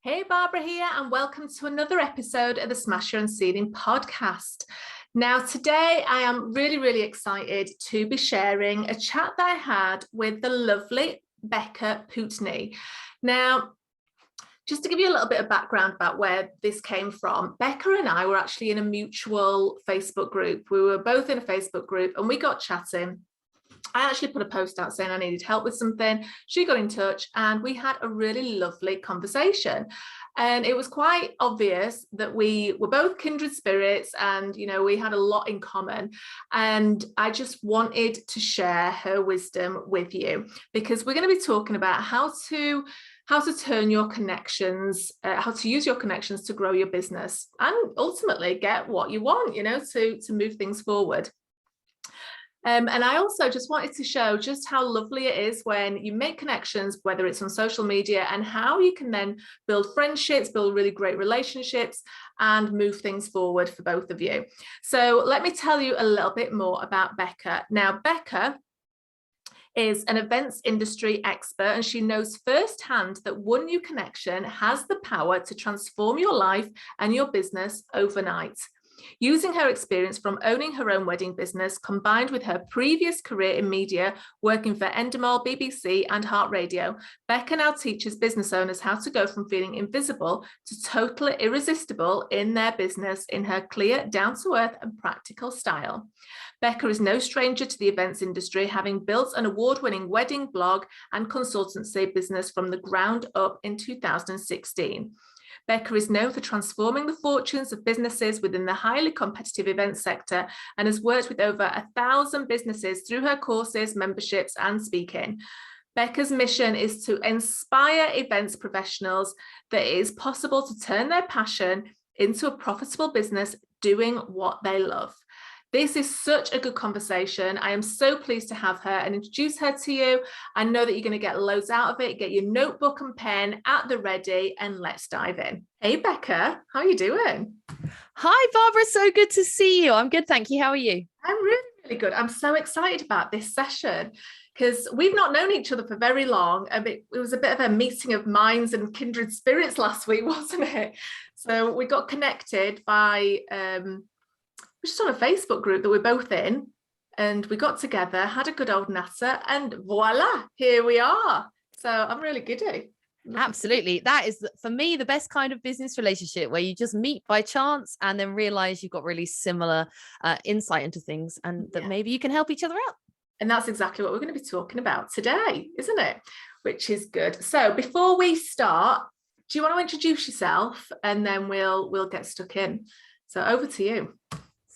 Hey, Barbara here, and welcome to another episode of the Smasher and Seeding podcast. Now, today I am really excited to be sharing a chat that I had with the lovely Becca Poutney. Now, just to give you a little bit of background about where this came from, Becca and I were actually in a mutual Facebook group. We were both in a Facebook group and we got chatting. I actually put a post out saying I needed help with something. She got in touch and we had a really lovely conversation. And it was quite obvious that we were both kindred spirits and, we had a lot in common. And I just wanted to share her wisdom with you because we're going to be talking about how to turn your connections, how to use your connections to grow your business and ultimately get what you want, to move things forward. And I also just wanted to show just how lovely it is when you make connections, whether it's on social media, and how you can then build friendships, build really great relationships, and move things forward for both of you. So let me tell you a little bit more about Becca. Now, Becca is an events industry expert, and she knows firsthand that one new connection has the power to transform your life and your business overnight. Using her experience from owning her own wedding business, combined with her previous career in media, working for Endemol, BBC and Heart Radio, Becca now teaches business owners how to go from feeling invisible to totally irresistible in their business in her clear, down-to-earth and practical style. Becca is no stranger to the events industry, having built an award-winning wedding blog and consultancy business from the ground up in 2016. Becca is known for transforming the fortunes of businesses within the highly competitive events sector and has worked with over 1,000 businesses through her courses, memberships, and speaking. Becca's mission is to inspire events professionals that it is possible to turn their passion into a profitable business doing what they love. This is such a good conversation. I am so pleased to have her and introduce her to you. I know that you're going to get loads out of it. Get your notebook and pen at the ready and let's dive in. Hey, Becca, how are you doing? Hi, Barbara. So good to see you. I'm good, thank you. How are you? I'm really good. I'm so excited about this session because we've not known each other for very long. It was a bit of a meeting of minds and kindred spirits last week, wasn't it? So we got connected by just on a Facebook group that we're both in, and we got together, had a good old natter, and voila, here we are. So I'm really giddy. Absolutely. That is, for me, the best kind of business relationship where you just meet by chance and then realize you've got really similar insight into things and that maybe you can help each other out. And that's exactly what we're going to be talking about today, isn't it? Which is good. So before we start, do you want to introduce yourself and then we'll get stuck in? So over to you.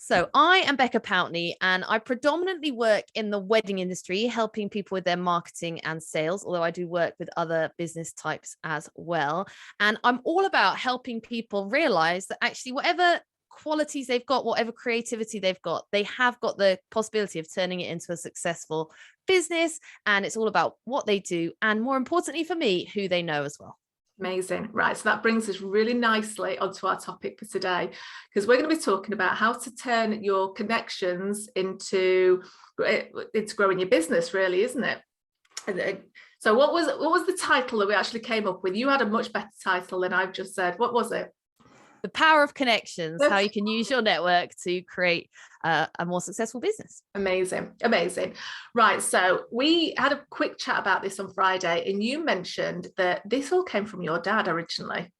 So I am Becca Pountney and I predominantly work in the wedding industry, helping people with their marketing and sales, although I do work with other business types as well. And I'm all about helping people realize that actually whatever qualities they've got, whatever creativity they've got, they have got the possibility of turning it into a successful business. And it's all about what they do. And more importantly for me, who they know as well. Amazing. Right. So that brings us really nicely onto our topic for today, because we're going to be talking about how to turn your connections into growing your business, really, isn't it? So what was the title that we actually came up with? You had a much better title than I've just said. What was it? The power of connections, how you can use your network to create a more successful business. Amazing. Right. So we had a quick chat about this on Friday, and you mentioned that this all came from your dad originally.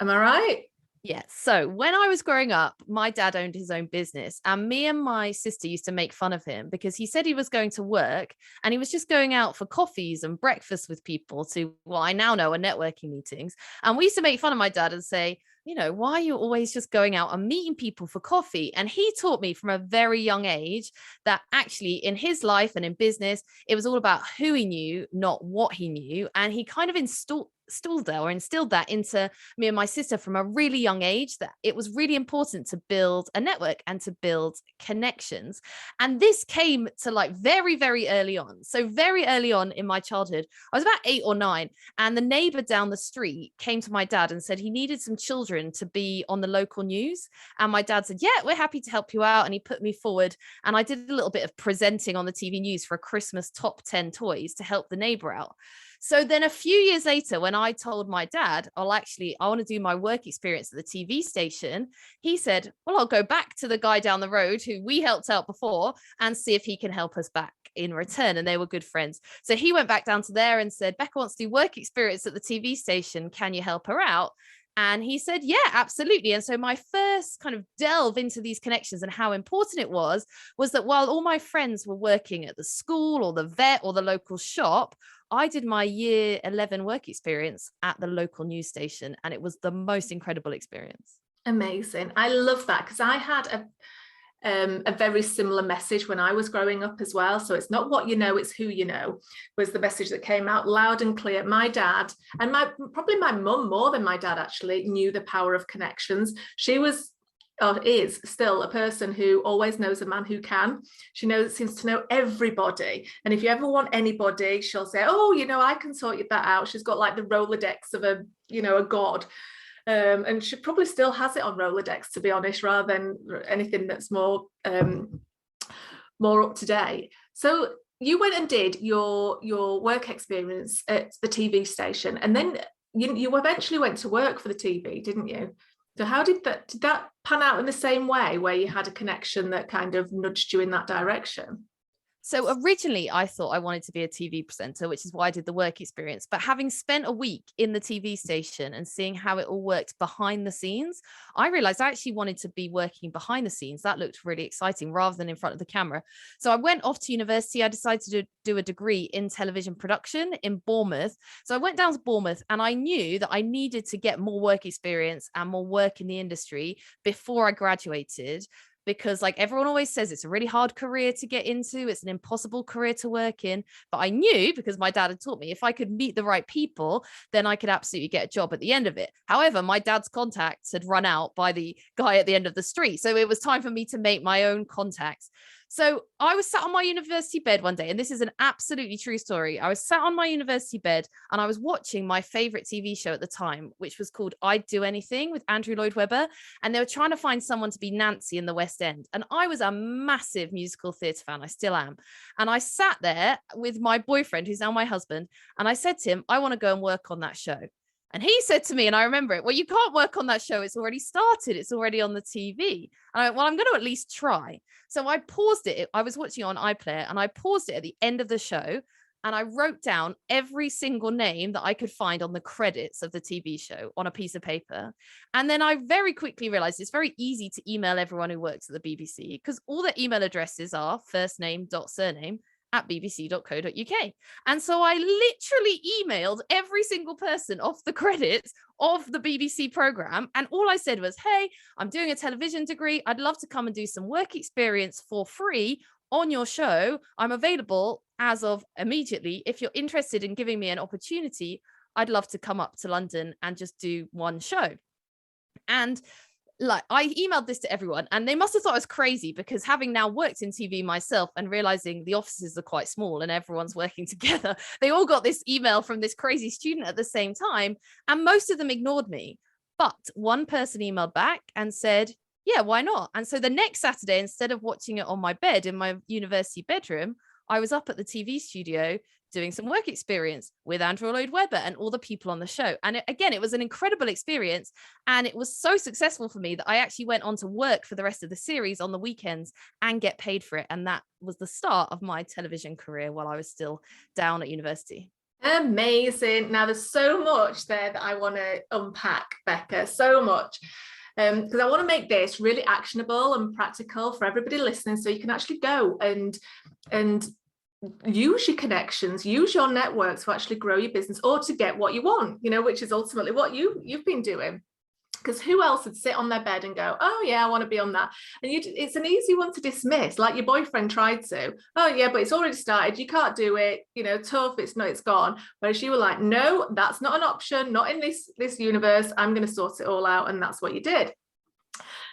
Am I right? Yes. So when I was growing up, my dad owned his own business and me and my sister used to make fun of him because he said he was going to work and he was just going out for coffees and breakfast with people to, well, I now know are networking meetings. And we used to make fun of my dad and say, why are you always just going out and meeting people for coffee? And he taught me from a very young age that actually in his life and in business, it was all about who he knew, not what he knew. And he kind of instilled that into me and my sister from a really young age, that it was really important to build a network and to build connections. And this came to like very, very early on. So very early on in my childhood, I was about 8 or 9, and the neighbor down the street came to my dad and said he needed some children to be on the local news. And my dad said, yeah, we're happy to help you out. And he put me forward and I did a little bit of presenting on the TV news for a Christmas top 10 toys to help the neighbor out. So then a few years later, when I told my dad, I want to do my work experience at the TV station, he said, well, I'll go back to the guy down the road who we helped out before and see if he can help us back in return. And they were good friends. So he went back down to there and said, Becca wants to do work experience at the TV station. Can you help her out? And he said, yeah, absolutely. And so my first kind of delve into these connections and how important it was that while all my friends were working at the school or the vet or the local shop, I did my year 11 work experience at the local news station. And it was the most incredible experience. Amazing. I love that, because I had a very similar message when I was growing up as well. So it's not what you know, it's who you know, was the message that came out loud and clear. My dad, and probably my mum more than my dad actually, knew the power of connections. She was, or is still, a person who always knows a man who can. She seems to know everybody. And if you ever want anybody, she'll say, oh, I can sort you that out. She's got like the Rolodex of a god. And she probably still has it on Rolodex, to be honest, rather than anything that's more up to date. So you went and did your work experience at the TV station, and then you eventually went to work for the TV, didn't you? So how did that pan out in the same way, where you had a connection that kind of nudged you in that direction? So originally I thought I wanted to be a TV presenter, which is why I did the work experience. But having spent a week in the TV station and seeing how it all worked behind the scenes, I realized I actually wanted to be working behind the scenes. That looked really exciting rather than in front of the camera. So I went off to university. I decided to do a degree in television production in Bournemouth. So I went down to Bournemouth, and I knew that I needed to get more work experience and more work in the industry before I graduated. Because like everyone always says, it's a really hard career to get into. It's an impossible career to work in. But I knew, because my dad had taught me, if I could meet the right people, then I could absolutely get a job at the end of it. However, my dad's contacts had run out by the guy at the end of the street. So it was time for me to make my own contacts. So I was sat on my university bed one day, and this is an absolutely true story. I was sat on my university bed and I was watching my favorite TV show at the time, which was called I'd Do Anything with Andrew Lloyd Webber. And they were trying to find someone to be Nancy in the West End. And I was a massive musical theatre fan. I still am. And I sat there with my boyfriend, who's now my husband. And I said to him, I want to go and work on that show. And he said to me, and I remember it, well, you can't work on that show. It's already started. It's already on the TV. And I went, well, I'm going to at least try. So I paused it. I was watching it on iPlayer, and I paused it at the end of the show. And I wrote down every single name that I could find on the credits of the TV show on a piece of paper. And then I very quickly realized it's very easy to email everyone who works at the BBC, because all their email addresses are first name dot surname at bbc.co.uk. And so I literally emailed every single person off the credits of the BBC program. And all I said was, hey, I'm doing a television degree. I'd love to come and do some work experience for free on your show. I'm available as of immediately. If you're interested in giving me an opportunity, I'd love to come up to London and just do one show. And like, I emailed this to everyone, and they must have thought I was crazy, because having now worked in TV myself and realizing the offices are quite small and everyone's working together, they all got this email from this crazy student at the same time, and most of them ignored me. But one person emailed back and said, yeah, why not? And so the next Saturday, instead of watching it on my bed in my university bedroom, I was up at the TV studio doing some work experience with Andrew Lloyd Webber and all the people on the show. And it was an incredible experience. And it was so successful for me that I actually went on to work for the rest of the series on the weekends and get paid for it. And that was the start of my television career while I was still down at university. Amazing. Now, there's so much there that I want to unpack, Becca, so much. Because I want to make this really actionable and practical for everybody listening, so you can actually go and use your connections, use your networks to actually grow your business, or to get what you want, which is ultimately what you've been doing. Because who else would sit on their bed and go, oh yeah, I want to be on that? And it's an easy one to dismiss, like your boyfriend tried to. Oh yeah, but it's already started, you can't do it, tough, it's gone. Whereas you were like, no, that's not an option, not in this universe, I'm going to sort it all out. And that's what you did.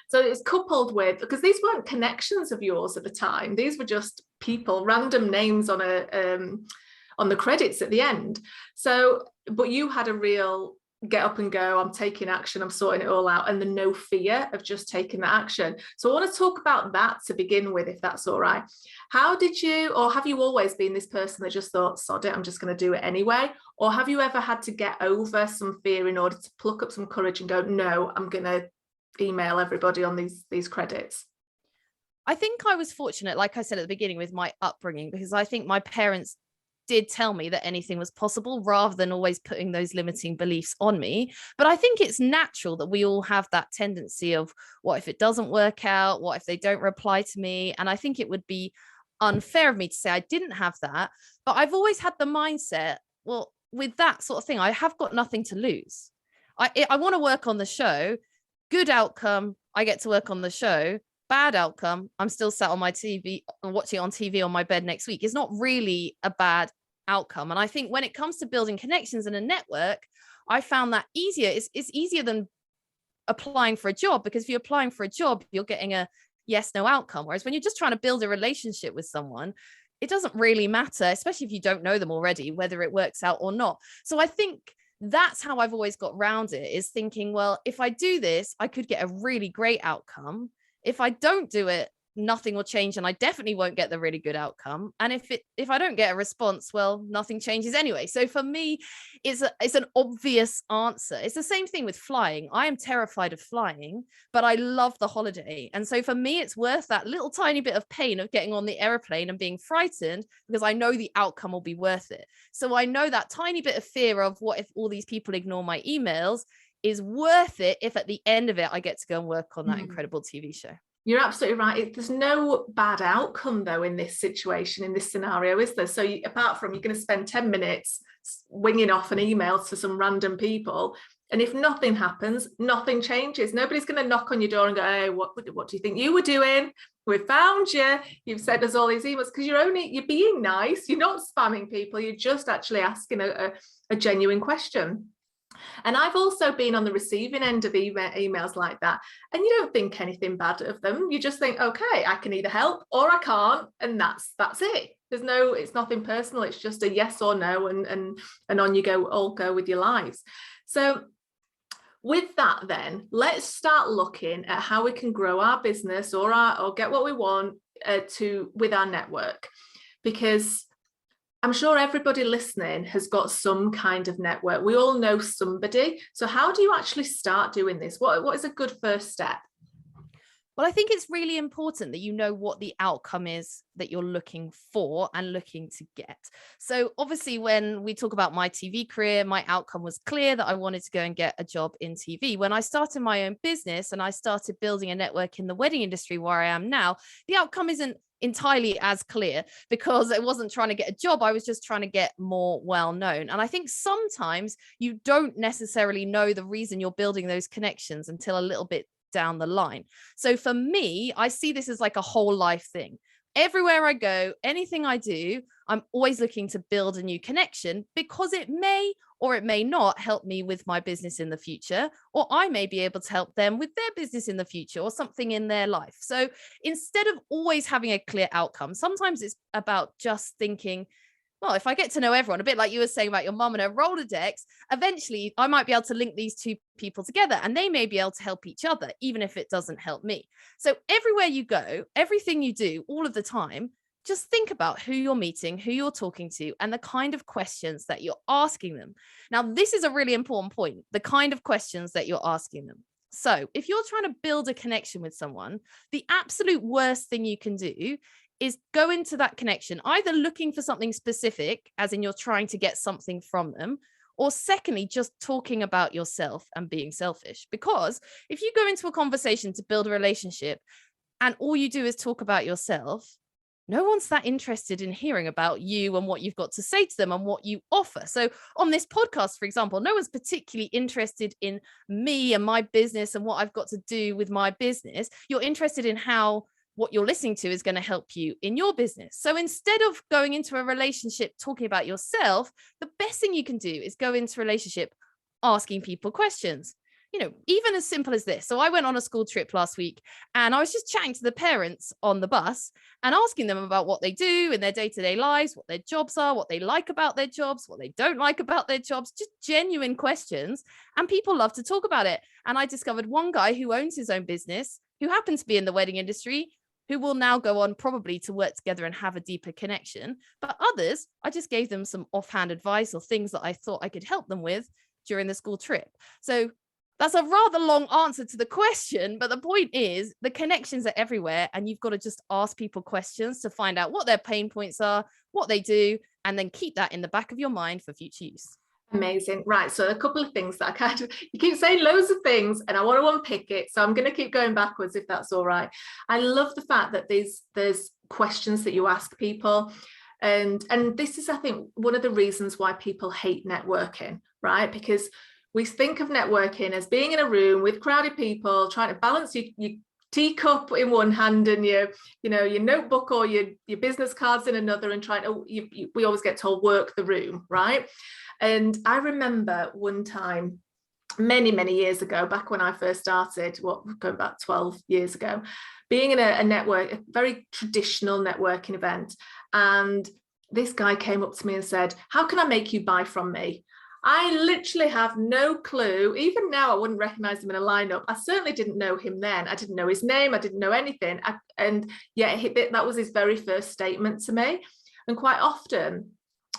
So it's coupled with, because these weren't connections of yours at the time, these were just people, random names on the credits at the end. So, but you had a real get up and go, I'm taking action, I'm sorting it all out, and the no fear of just taking that action. So I want to talk about that to begin with, if that's all right. How did you, or have you always been this person that just thought, sod it, I'm just going to do it anyway? Or have you ever had to get over some fear in order to pluck up some courage and go, no, I'm going to email everybody on these credits? I think I was fortunate, like I said at the beginning, with my upbringing, because I think my parents did tell me that anything was possible rather than always putting those limiting beliefs on me. But I think it's natural that we all have that tendency of, what if it doesn't work out? What if they don't reply to me? And I think it would be unfair of me to say I didn't have that. But I've always had the mindset, well, with that sort of thing, I have got nothing to lose. I want to work on the show. Good outcome, I get to work on the show. Bad outcome, I'm still sat on my TV, watching on TV on my bed next week. It's not really a bad outcome. And I think when it comes to building connections in a network, I found that easier. It's easier than applying for a job, because if you're applying for a job, you're getting a yes, no outcome. Whereas when you're just trying to build a relationship with someone, it doesn't really matter, especially if you don't know them already, whether it works out or not. So I think that's how I've always got around it, is thinking, well, if I do this, I could get a really great outcome. If I don't do it, nothing will change, and I definitely won't get the really good outcome. And if I don't get a response, well, nothing changes anyway. So for me, it's an obvious answer. It's the same thing with flying. I am terrified of flying, but I love the holiday. And so for me, it's worth that little tiny bit of pain of getting on the airplane and being frightened, because I know the outcome will be worth it. So I know that tiny bit of fear of, what if all these people ignore my emails, is worth it if at the end of it I get to go and work on that incredible TV show. You're absolutely right. There's no bad outcome, though, in this situation, in this scenario, is there? So apart from, you're going to spend 10 minutes winging off an email to some random people, and if nothing happens, nothing changes. Nobody's going to knock on your door and go, hey, what do you think you were doing? We found you. You've sent us all these emails, because you're being nice. You're not spamming people. You're just actually asking a genuine question. And I've also been on the receiving end of emails like that, and you don't think anything bad of them. You just think, okay, I can either help or I can't, and that's it. It's nothing personal. It's just a yes or no, and on you go, all go with your lives. So with that, then let's start looking at how we can grow our business or get what we want with our network, because I'm sure everybody listening has got some kind of network. We all know somebody. So how do you actually start doing this? What is a good first step? Well, I think it's really important that you know what the outcome is that you're looking for and looking to get. So obviously, when we talk about my TV career, my outcome was clear, that I wanted to go and get a job in TV. When I started my own business and I started building a network in the wedding industry where I am now, the outcome isn't entirely as clear, because I wasn't trying to get a job. I was just trying to get more well known. And I think sometimes you don't necessarily know the reason you're building those connections until a little bit down the line. So for me, I see this as like a whole life thing. Everywhere I go, anything I do, I'm always looking to build a new connection, because it may or it may not help me with my business in the future, or I may be able to help them with their business in the future, or something in their life. So instead of always having a clear outcome, sometimes it's about just thinking, well, if I get to know everyone, a bit like you were saying about your mum and her Rolodex, eventually I might be able to link these two people together, and they may be able to help each other, even if it doesn't help me. So everywhere you go, everything you do, all of the time, just think about who you're meeting, who you're talking to, and the kind of questions that you're asking them. Now, this is a really important point, the kind of questions that you're asking them. So if you're trying to build a connection with someone, the absolute worst thing you can do is go into that connection either looking for something specific, as in you're trying to get something from them, or secondly, just talking about yourself and being selfish. Because if you go into a conversation to build a relationship and all you do is talk about yourself, no one's that interested in hearing about you and what you've got to say to them and what you offer. So on this podcast, for example, no one's particularly interested in me and my business and what I've got to do with my business. You're interested in how what you're listening to is going to help you in your business. So instead of going into a relationship talking about yourself, the best thing you can do is go into a relationship asking people questions. even as simple as this. So I went on a school trip last week and I was just chatting to the parents on the bus and asking them about what they do in their day-to-day lives, what their jobs are, what they like about their jobs, what they don't like about their jobs, just genuine questions. And people love to talk about it. And I discovered one guy who owns his own business, who happens to be in the wedding industry, who will now go on probably to work together and have a deeper connection. But others, I just gave them some offhand advice or things that I thought I could help them with during the school trip. So that's a rather long answer to the question, but the point is the connections are everywhere and you've got to just ask people questions to find out what their pain points are, what they do, and then keep that in the back of your mind for future use. Amazing. Right. So a couple of things that you keep saying loads of things and I want to unpick it. So I'm going to keep going backwards if that's all right. I love the fact that there's questions that you ask people. And this is, I think, one of the reasons why people hate networking, right? Because we think of networking as being in a room with crowded people, trying to balance your teacup in one hand and your notebook or your business cards in another, and trying to, we always get told work the room, right? And I remember one time, many years ago, back when I first started, going back 12 years ago, being in a very traditional networking event, and this guy came up to me and said, "How can I make you buy from me?" I literally have no clue. Even now, I wouldn't recognize him in a lineup. I certainly didn't know him then. I didn't know his name. I didn't know anything. And yet that was his very first statement to me. And quite often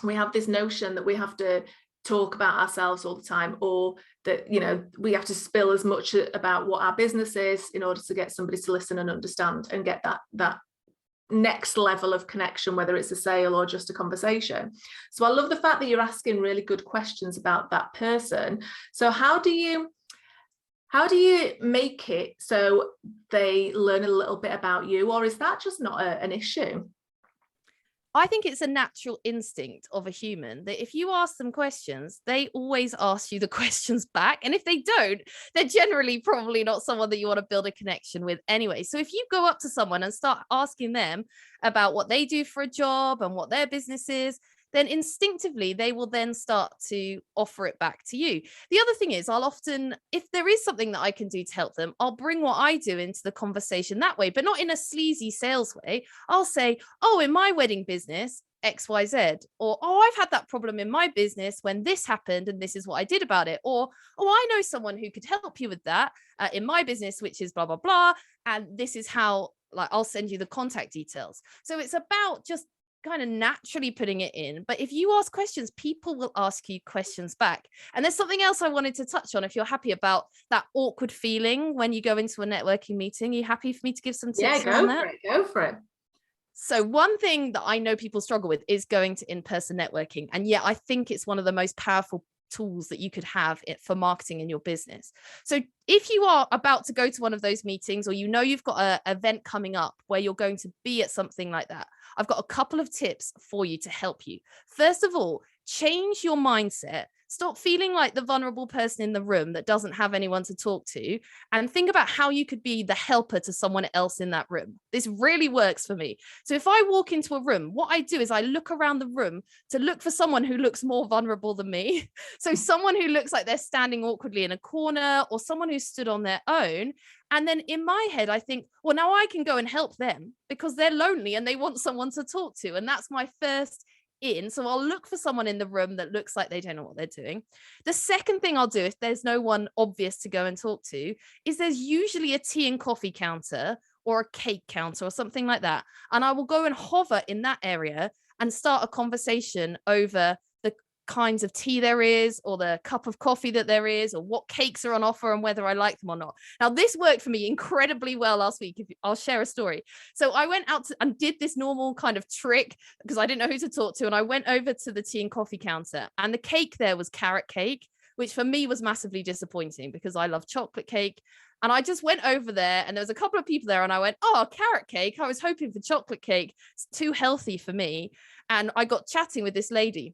we have this notion that we have to talk about ourselves all the time, or that, we have to spill as much about what our business is in order to get somebody to listen and understand and get that next level of connection, whether it's a sale or just a conversation. So I love the fact that you're asking really good questions about that person. So how do you make it so they learn a little bit about you, or is that just not an issue? I think it's a natural instinct of a human that if you ask them questions, they always ask you the questions back. And if they don't, they're generally probably not someone that you want to build a connection with anyway. So if you go up to someone and start asking them about what they do for a job and what their business is, then instinctively they will then start to offer it back to you. The other thing is, I'll often, if there is something that I can do to help them, I'll bring what I do into the conversation that way, but not in a sleazy sales way. I'll say, "Oh, in my wedding business, XYZ," or, "Oh, I've had that problem in my business when this happened and this is what I did about it," or, "Oh, I know someone who could help you with that in my business, which is blah, blah, blah. And this is how, I'll send you the contact details." So it's about just kind of naturally putting it in. But if you ask questions, people will ask you questions back. And there's something else I wanted to touch on, if you're happy, about that awkward feeling when you go into a networking meeting. Are you happy for me to give some tips around that? Go for it. So one thing that I know people struggle with is going to in-person networking. And yet I think it's one of the most powerful tools that you could have for marketing in your business. So if you are about to go to one of those meetings, or you've got an event coming up where you're going to be at something like that, I've got a couple of tips for you to help you. First of all, change your mindset. Stop feeling like the vulnerable person in the room that doesn't have anyone to talk to, and think about how you could be the helper to someone else in that room. This really works for me. So if I walk into a room, what I do is I look around the room to look for someone who looks more vulnerable than me. So someone who looks like they're standing awkwardly in a corner, or someone who stood on their own. And then in my head, I think, well, now I can go and help them because they're lonely and they want someone to talk to. And that's my first in. So I'll look for someone in the room that looks like they don't know what they're doing. The second thing I'll do, if there's no one obvious to go and talk to, is there's usually a tea and coffee counter or a cake counter or something like that. And I will go and hover in that area and start a conversation over the kinds of tea there is, or the cup of coffee that there is, or what cakes are on offer and whether I like them or not. Now, this worked for me incredibly well last week. I'll share a story. So I went out and did this normal kind of trick because I didn't know who to talk to. And I went over to the tea and coffee counter, and the cake there was carrot cake, which for me was massively disappointing because I love chocolate cake. And I just went over there, and there was a couple of people there, and I went, "Oh, carrot cake. I was hoping for chocolate cake. It's too healthy for me." And I got chatting with this lady.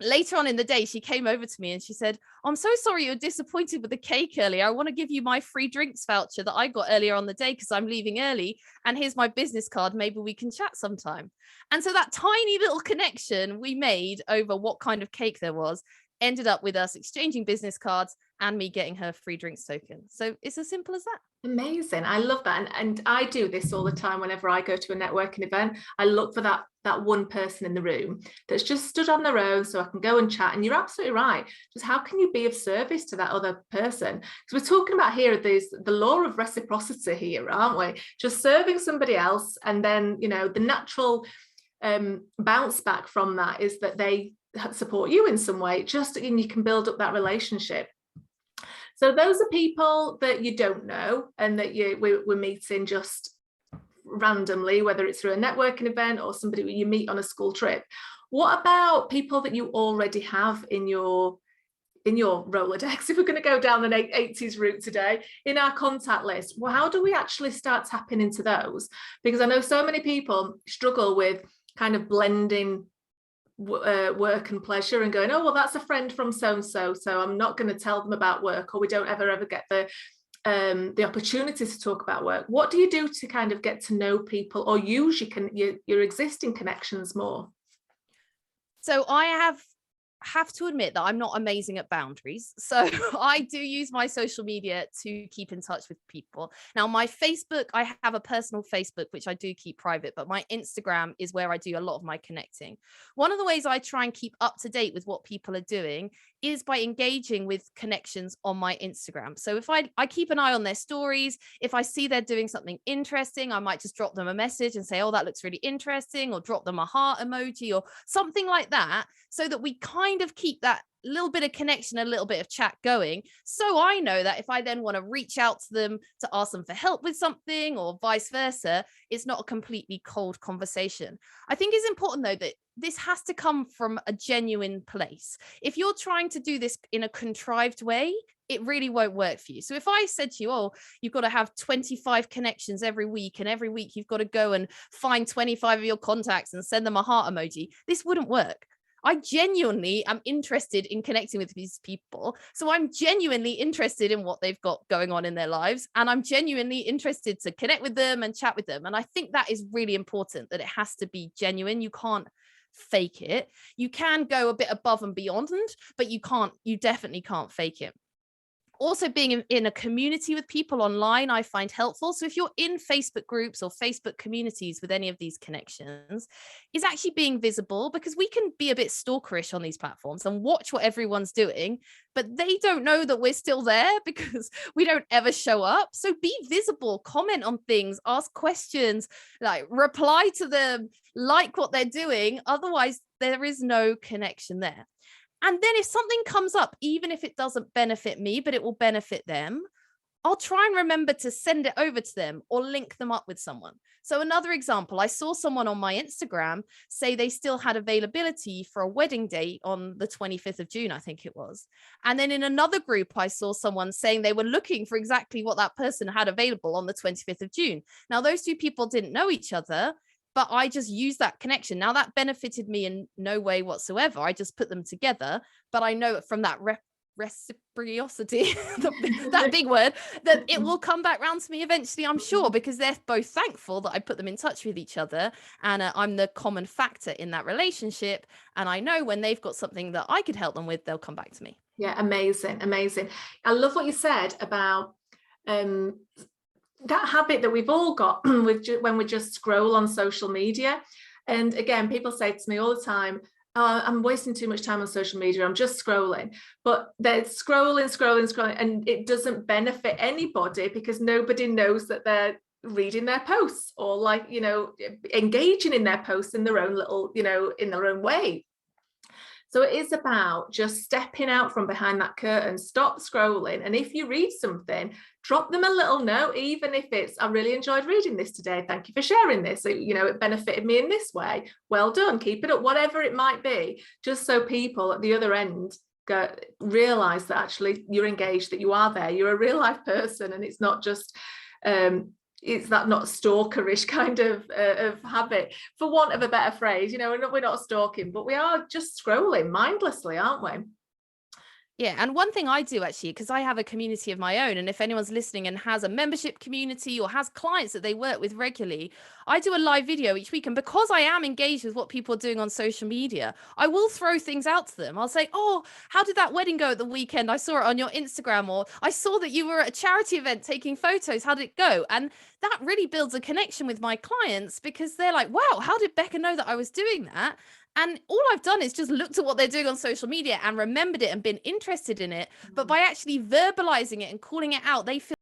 Later on in the day, she came over to me and she said, "I'm so sorry you were disappointed with the cake earlier. I want to give you my free drinks voucher that I got earlier on the day because I'm leaving early. And here's my business card. Maybe we can chat sometime." And so that tiny little connection we made over what kind of cake there was ended up with us exchanging business cards and me getting her free drinks token. So it's as simple as that. Amazing. I love that. And I do this all the time. Whenever I go to a networking event, I look for that one person in the room that's just stood on their own so I can go and chat. And you're absolutely right. Just how can you be of service to that other person? Because we're talking about here, there's the law of reciprocity here, aren't we? Just serving somebody else. And then, you know, the natural bounce back from that is that they support you in some way, and you can build up that relationship. So those are people that you don't know and that we're meeting just randomly, whether it's through a networking event or somebody you meet on a school trip. What about people that you already have in your Rolodex? If we're going to go down the 80s route today, in our contact list, well, how do we actually start tapping into those? Because I know so many people struggle with kind of blending work and pleasure and going, oh, well, that's a friend from so-and-so, so I'm not going to tell them about work, or we don't ever get the opportunity to talk about work. What do you do to kind of get to know people or use your existing connections more? So I have to admit that I'm not amazing at boundaries. So I do use my social media to keep in touch with people. Now, my Facebook, I have a personal Facebook, which I do keep private, but my Instagram is where I do a lot of my connecting. One of the ways I try and keep up to date with what people are doing is by engaging with connections on my Instagram. So if I keep an eye on their stories, if I see they're doing something interesting, I might just drop them a message and say, oh, that looks really interesting, or drop them a heart emoji or something like that, so that we kind of keep that little bit of connection, a little bit of chat going. So I know that if I then want to reach out to them to ask them for help with something or vice versa, it's not a completely cold conversation. I think it's important though that this has to come from a genuine place. If you're trying to do this in a contrived way, it really won't work for you. So if I said to you, oh, you've got to have 25 connections every week, and every week you've got to go and find 25 of your contacts and send them a heart emoji, this wouldn't work. I genuinely am interested in connecting with these people. So I'm genuinely interested in what they've got going on in their lives. And I'm genuinely interested to connect with them and chat with them. And I think that is really important, that it has to be genuine. You can't fake it. You can go a bit above and beyond, but you definitely can't fake it. Also, being in a community with people online, I find helpful. So if you're in Facebook groups or Facebook communities with any of these connections, is actually being visible, because we can be a bit stalkerish on these platforms and watch what everyone's doing, but they don't know that we're still there because we don't ever show up. So be visible, comment on things, ask questions, like reply to them, like what they're doing. Otherwise, there is no connection there. And then if something comes up, even if it doesn't benefit me, but it will benefit them, I'll try and remember to send it over to them or link them up with someone. So another example, I saw someone on my Instagram say they still had availability for a wedding date on the 25th of June, I think it was. And then in another group, I saw someone saying they were looking for exactly what that person had available on the 25th of June. Now, those two people didn't know each other, but I just used that connection. Now, that benefited me in no way whatsoever. I just put them together. But I know from that reciprocity, that big word, that it will come back round to me eventually, I'm sure, because they're both thankful that I put them in touch with each other. And I'm the common factor in that relationship. And I know when they've got something that I could help them with, they'll come back to me. Yeah, amazing, amazing. I love what you said about that habit that we've all got when we just scroll on social media. And again, people say to me all the time, oh, I'm wasting too much time on social media, I'm just scrolling. But they're scrolling, and it doesn't benefit anybody, because nobody knows that they're reading their posts or, like, you know, engaging in their posts in their own little, you know, in their own way. So it is about just stepping out from behind that curtain, stop scrolling. And if you read something, drop them a little note, even if it's, I really enjoyed reading this today, thank you for sharing this. You know, it benefited me in this way. Well done, keep it up, whatever it might be, just so people at the other end realize that actually you're engaged, that you are there, you're a real life person, and it's not just it's that not stalkerish kind of habit, for want of a better phrase. You know, we're not stalking, but we are just scrolling mindlessly, aren't we? Yeah, and one thing I do actually, because I have a community of my own, and if anyone's listening and has a membership community or has clients that they work with regularly, I do a live video each week. And because I am engaged with what people are doing on social media, I will throw things out to them. I'll say, "Oh, how did that wedding go at the weekend? I saw it on your Instagram," or "I saw that you were at a charity event taking photos. How did it go?" And that really builds a connection with my clients because they're like, "Wow, how did Becca know that I was doing that?" And all I've done is just looked at what they're doing on social media and remembered it and been interested in it. But Mm. by actually verbalizing it and calling it out, they feel